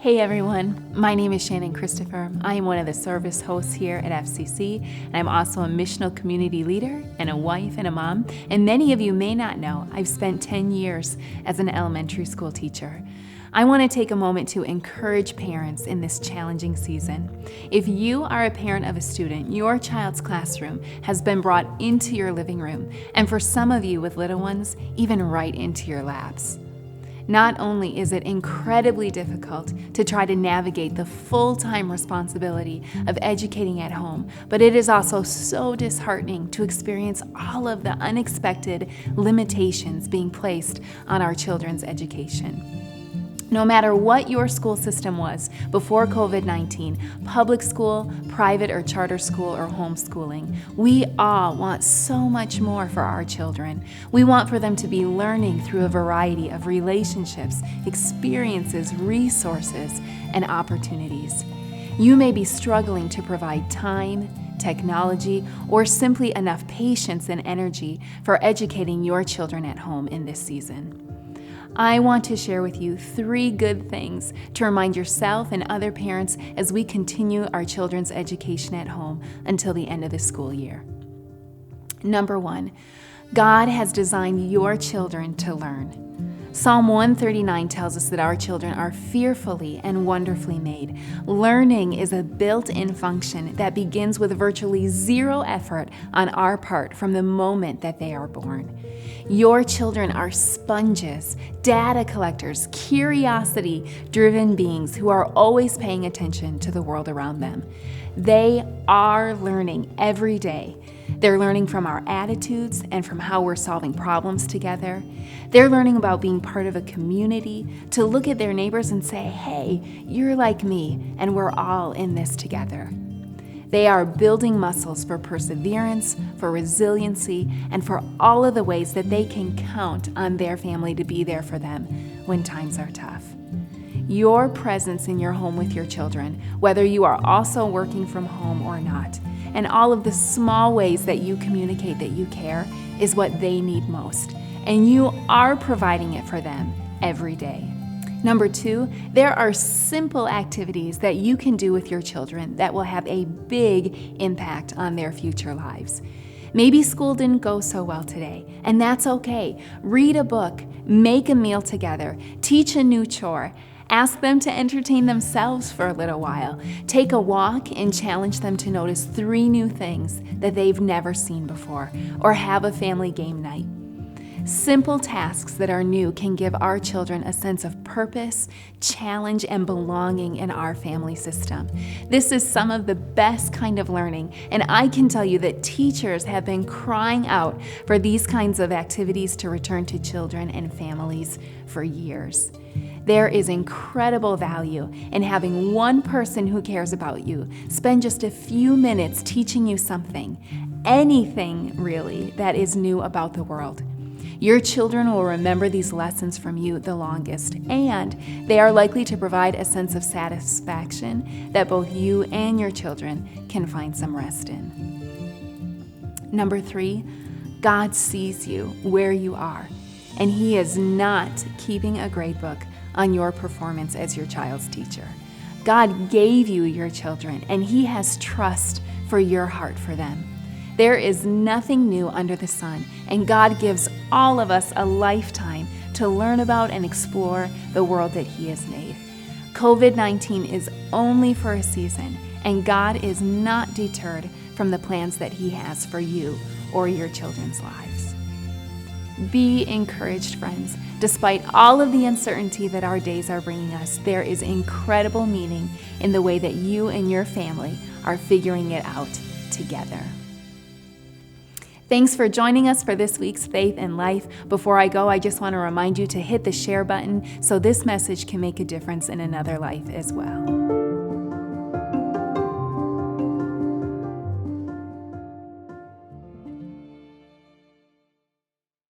Hey everyone, my name is Shannon Christopher. I am one of the service hosts here at FCC, and I'm also a missional community leader and a wife and a mom. And many of you may not know, I've spent 10 years as an elementary school teacher. I want to take a moment to encourage parents in this challenging season. If you are a parent of a student, your child's classroom has been brought into your living room, and for some of you with little ones, even right into your laps. Not only is it incredibly difficult to try to navigate the full-time responsibility of educating at home, but it is also so disheartening to experience all of the unexpected limitations being placed on our children's education. No matter what your school system was before COVID-19, public school, private or charter school, or homeschooling, we all want so much more for our children. We want for them to be learning through a variety of relationships, experiences, resources, and opportunities. You may be struggling to provide time, technology, or simply enough patience and energy for educating your children at home in this season. I want to share with you 3 good things to remind yourself and other parents as we continue our children's education at home until the end of the school year. Number 1, God has designed your children to learn. Psalm 139 tells us that our children are fearfully and wonderfully made. Learning is a built-in function that begins with virtually 0 effort on our part from the moment that they are born. Your children are sponges, data collectors, curiosity-driven beings who are always paying attention to the world around them. They are learning every day. They're learning from our attitudes and from how we're solving problems together. They're learning about being part of a community, to look at their neighbors and say, hey, you're like me, and we're all in this together. They are building muscles for perseverance, for resiliency, and for all of the ways that they can count on their family to be there for them when times are tough. Your presence in your home with your children, whether you are also working from home or not, and all of the small ways that you communicate that you care is what they need most. And you are providing it for them every day. Number 2, there are simple activities that you can do with your children that will have a big impact on their future lives. Maybe school didn't go so well today, and that's okay. Read a book, make a meal together, teach a new chore. Ask them to entertain themselves for a little while. Take a walk and challenge them to notice 3 new things that they've never seen before, or have a family game night. Simple tasks that are new can give our children a sense of purpose, challenge, and belonging in our family system. This is some of the best kind of learning, and I can tell you that teachers have been crying out for these kinds of activities to return to children and families for years. There is incredible value in having one person who cares about you spend just a few minutes teaching you something, anything really, that is new about the world. Your children will remember these lessons from you the longest, and they are likely to provide a sense of satisfaction that both you and your children can find some rest in. Number 3, God sees you where you are, and He is not keeping a grade book on your performance as your child's teacher. God gave you your children, and He has trust for your heart for them. There is nothing new under the sun, and God gives all of us a lifetime to learn about and explore the world that He has made. COVID-19 is only for a season, and God is not deterred from the plans that He has for you or your children's lives. Be encouraged, friends. Despite all of the uncertainty that our days are bringing us, there is incredible meaning in the way that you and your family are figuring it out together. Thanks for joining us for this week's Faith and Life. Before I go, I just want to remind you to hit the share button so this message can make a difference in another life as well.